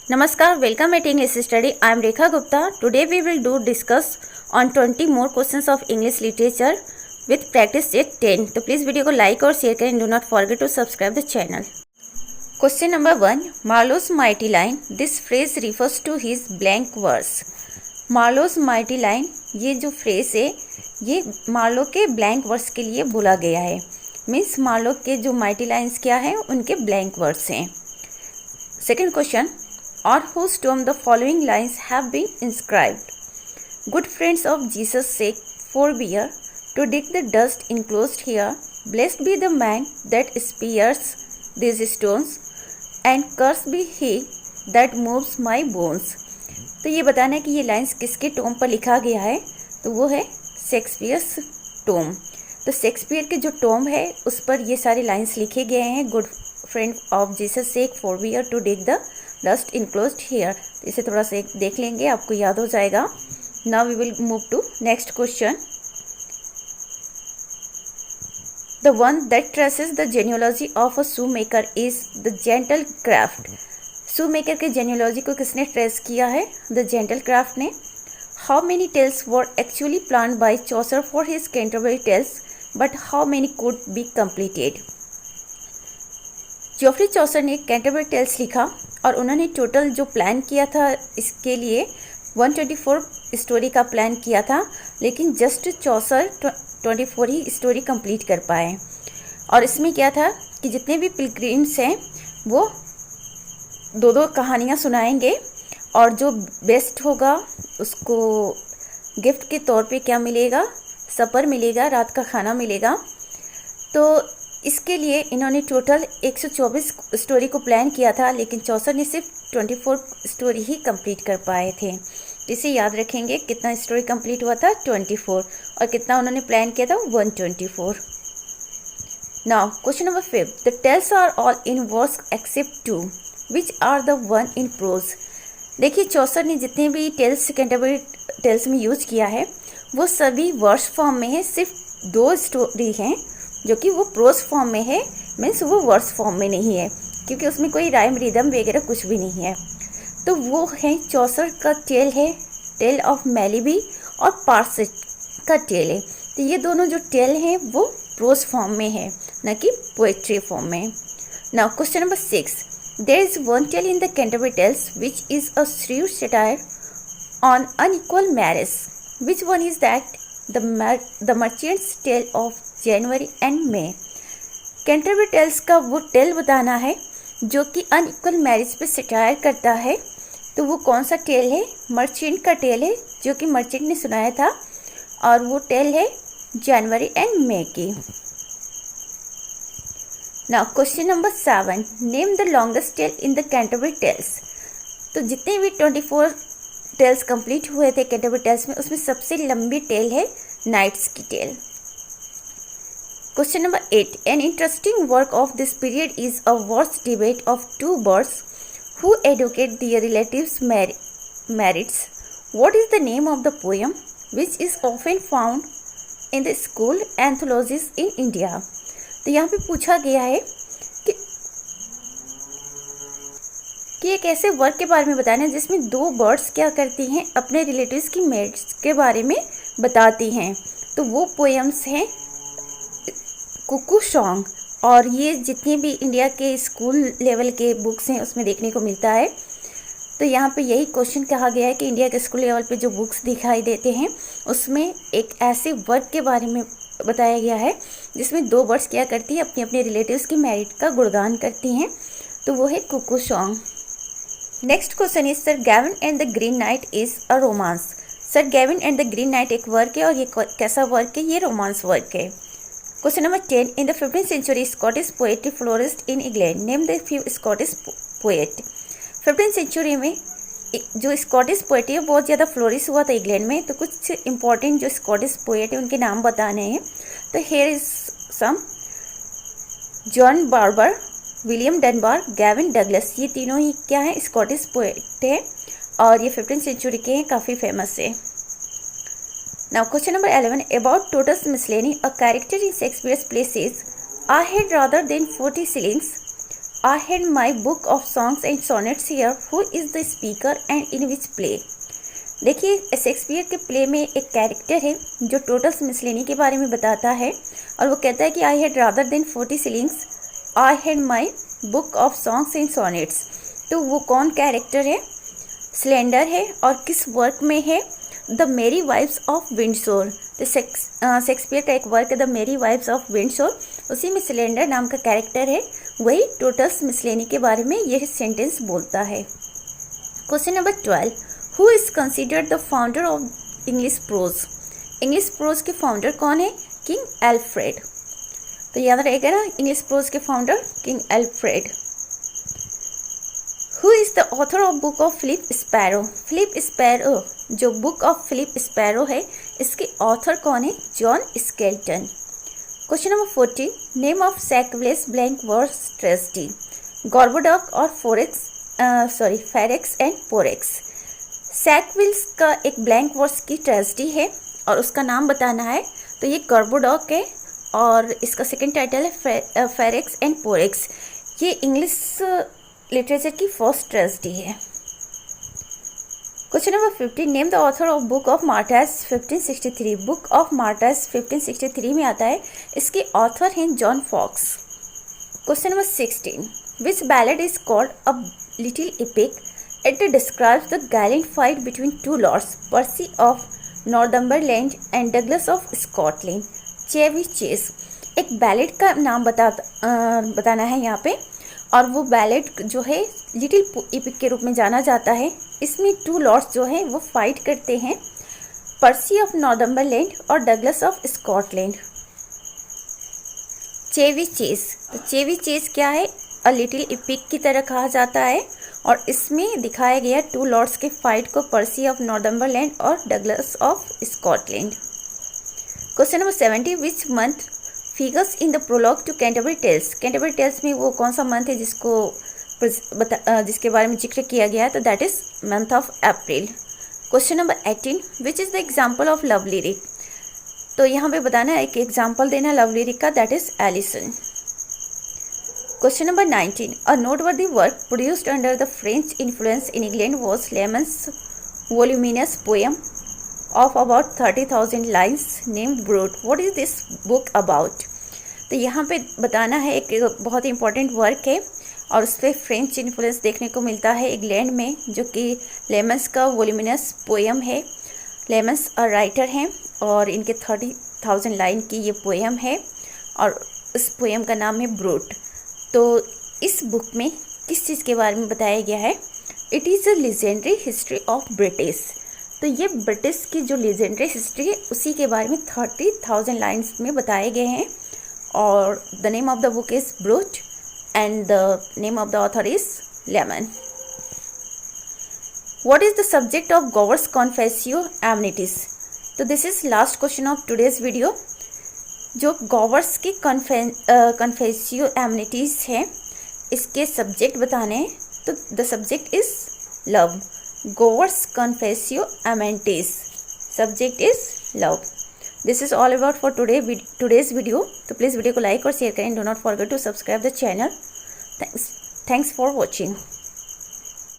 Namaskar, welcome at English Study. I am Rekha Gupta. Today we will discuss on 20 more questions of English literature with practice set 10. तो please video को like और share करें. Do not forget to subscribe the channel. Question number 1. Marlowe's mighty line. This phrase refers to his blank verse. Marlowe's mighty line, ये जो phrase है ये Marlowe के blank verse के लिए बोला गया है. मीन्स मार्लो के जो माइटी लाइन्स क्या है उनके ब्लैंक वर्ड्स हैं. Second question, on whose tomb the following lines have been inscribed. Good friends of Jesus' sake, forbear to dig the dust enclosed here. Blessed be the man that spears these stones, and cursed be he that moves my bones. तो ये बताना है कि ये lines किसके Tomé पर लिखा गया है. तो वो है शेक्सपियर्स टोम. तो शेक्सपियर के जो टोम है उस पर ये सारे लाइन्स लिखे गए हैं. Good friend of Jesus sake forbear to dig the dust enclosed here. इसे थोड़ा सा देख लेंगे, आपको याद हो जाएगा. Now we will move to next question. The one that traces the genealogy of a shoe maker is the gentle craft. Shoe maker के जेन्योलॉजी को किसने ट्रेस किया है? द जेंटल क्राफ्ट ने. How many tales were actually planned by Chaucer for his Canterbury tales, but how many could be completed. Geoffrey Chaucer ने Canterbury tales लिखा और उन्होंने टोटल जो प्लान किया था इसके लिए 124 स्टोरी का प्लान किया था, लेकिन जस्ट चॉसर 24 ही स्टोरी कंप्लीट कर पाए. और इसमें क्या था कि जितने भी पिलग्रिम्स हैं वो दो दो कहानियाँ सुनाएंगे और जो बेस्ट होगा उसको गिफ्ट के तौर पे क्या मिलेगा? सपर मिलेगा, रात का खाना मिलेगा. तो इसके लिए इन्होंने टोटल 124 स्टोरी को प्लान किया था, लेकिन चौसर ने सिर्फ 24 स्टोरी ही कंप्लीट कर पाए थे. इसे याद रखेंगे, कितना स्टोरी कंप्लीट हुआ था? 24. और कितना उन्होंने प्लान किया था? 124. Now question number 5. The tales are all in verse except 2. Which are the one in prose. देखिए, चौसर ने जितने भी टेल्स कैंटरबरी टेल्स में यूज किया है वो सभी वर्स फॉर्म में है. सिर्फ 2 स्टोरी हैं जो कि वो प्रोज फॉर्म में है. मीन्स वो वर्स फॉर्म में नहीं है, क्योंकि उसमें कोई राइम रिदम वगैरह कुछ भी नहीं है. तो वो है चौसर का टेल है, टेल ऑफ मेलिबी, और पार्सेट का टेल है. तो ये दोनों जो टेल हैं वो प्रोज फॉर्म में है, न कि पोएट्री फॉर्म में. Now question number 6. There is one tale in the Canterbury tales which is a shrewd satire on unequal marriage. Which one is that? The merchant's tale of January and May. Canterbury tales का वो tell बताना है जो कि unequal marriage पे satire करता है. तो वो कौन सा टेल है? मर्चेंट का टेल है, जो कि मर्चेंट ने सुनाया था, और वो टेल है जनवरी एंड मे की. Now question number 7. Name the longest tale in the Canterbury tales. तो जितने भी 24 टेल्स कंप्लीट हुए थे कैंटरबरी टेल्स में, उसमें सबसे लंबी टेल है नाइट्स की tell. Question number 8. An interesting work of this period is a worst debate of two birds who educate their relatives' merits. What is the name of the poem which is often found in the school anthologies in India? तो यहाँ पे पूछा गया है कि एक ऐसे work के बारे में बताना है जिसमें 2 बर्ड्स क्या करती हैं, अपने रिलेटिव्स की मेरिट्स के बारे में बताती हैं. तो वो पोएम्स हैं कुकू सॉन्ग. और ये जितने भी इंडिया के स्कूल लेवल के बुक्स हैं उसमें देखने को मिलता है. तो यहाँ पे यही क्वेश्चन कहा गया है कि इंडिया के स्कूल लेवल पे जो बुक्स दिखाई देते हैं उसमें एक ऐसे वर्क के बारे में बताया गया है जिसमें 2 बर्ड्स क्या करती हैं, अपने अपने रिलेटिव्स की मेरिट का गुणगान करती हैं. तो वो है cuckoo song. Next question is Sir Gawain and the Green Knight is a romance. Sir Gawain and the Green Knight एक वर्क है, और ये कैसा वर्क है? ये रोमांस वर्क है. Question number 10. In the 15th century, Scottish poetry flourished in England. Name the few Scottish poet. 15th century में जो स्कॉटिश पोएट्री है बहुत ज़्यादा फ्लोरिश हुआ था इंग्लैंड में. तो कुछ इंपॉर्टेंट जो स्कॉटिश पोएट है उनके नाम बताने हैं. तो here is some. John Barbour, William Dunbar, Gavin Douglas. ये तीनों ही क्या हैं? स्कॉटिश पोएट हैं, और ये 15th सेंचुरी के हैं, काफ़ी फेमस है. Now question number 11. About Totus Miscellany, a character in Shakespeare's play says, I had rather than 40 shillings I had my book of songs and sonnets here. Who is the speaker and in which play? देखिए Shakespeare के play में एक character है जो totals मिसलेनी के बारे में बताता है और वो कहता है कि I had rather than 40 shillings I had my book of songs and sonnets. तो वो कौन कैरेक्टर है? स्लेंडर है और किस वर्क में है? द मेरी वाइफ्स ऑफ विंडसोर। तो शेक्सपियर का एक वर्क है द मेरी वाइफ्स ऑफ विंडसोर, उसी में स्लेंडर नाम का कैरेक्टर है, वही टोटल्स मिसलेनी के बारे में यह सेंटेंस बोलता है। Question number 12, who is considered the founder of English prose? English prose के फाउंडर कौन है? King Alfred. तो याद रहेगा ना, इंग्लिश प्रोज के founder king Alfred. Who is the author of book of Philip Sparrow? Philip Sparrow जो book of Philip Sparrow है, इसके ऑथर कौन है? John Skelton. Question number 14, name of Sackville's blank verse tragedy? Gorboduc और Ferrex and पोरेक्स। सैकविल्स का एक blank verse की tragedy है और उसका नाम बताना है, तो ये गॉर्बोडॉक है और इसका सेकंड टाइटल है फेरेक्स एंड पोरेक्स। ये इंग्लिश लिटरेचर की फर्स्ट ट्रेजेडी है। Question number 15, name the author of book of martyrs 1563। Book of martyrs 1563 में आता है, इसके ऑथर हैं John Foxe. Question number 16, which ballad is called a little epic? It describes the gallant fight between two lords, Percy of Northumberland and Douglas of Scotland. Chevy Chase. एक ballad का नाम बताना है यहाँ पे, और वो बैलेड जो है लिटिल एपिक के रूप में जाना जाता है। इसमें टू लॉर्ड्स जो हैं वो फाइट करते हैं, पर्सी ऑफ नॉर्थम्बरलैंड और Douglas of Scotland. Chevy Chase. तो चेवी चेस क्या है? अ लिटिल एपिक की तरह कहा जाता है और इसमें दिखाया गया टू लॉर्ड्स के फाइट को, पर्सी ऑफ नॉर्थम्बरलैंड और Douglas of Scotland. Question number 70, which month figures in the prologue to Canterbury tales? Canterbury tales में वो कौन सा मंथ है जिसके बारे में जिक्र किया गया है? तो that is month of April. Question number 18, which is the example of love lyric? तो यहाँ पे बताना है, एक एग्जाम्पल देना लव लिरिक का, that is Alison. Question number 19, a noteworthy work produced under the French influence in England was Layamon's voluminous poem of about 30,000 lines named Brut. What is this book about? तो यहाँ पे बताना है, एक बहुत ही important work है और उस पर फ्रेंच इन्फ्लुएंस देखने को मिलता है इंग्लैंड में, जो कि लेमन्स का वॉल्यूमिनस पोएम है। लेमन्स और राइटर हैं और इनके 30,000 लाइन की ये पोएम है और उस पोएम का नाम है ब्रूट। तो इस बुक में किस चीज़ के बारे में बताया गया है? It is a legendary history of British. तो ये ब्रिटिश की जो लेजेंडरी हिस्ट्री है उसी के बारे में 30,000 लाइन्स में बताए गए हैं और the name of the book is Brut and the name of the author is Layamon. What is the subject of Gower's Confessio Amantis? तो this is last question of today's video. जो Gower's की कॉन्फेसियो एमनिटीज है, इसके subject बताने हैं, तो the subject is love. Gover's Confessio Amantis. Subject is love. This is all about for today's video. तो please video को लाइक और शेयर करें. Do not forget to subscribe the channel. Thanks for watching.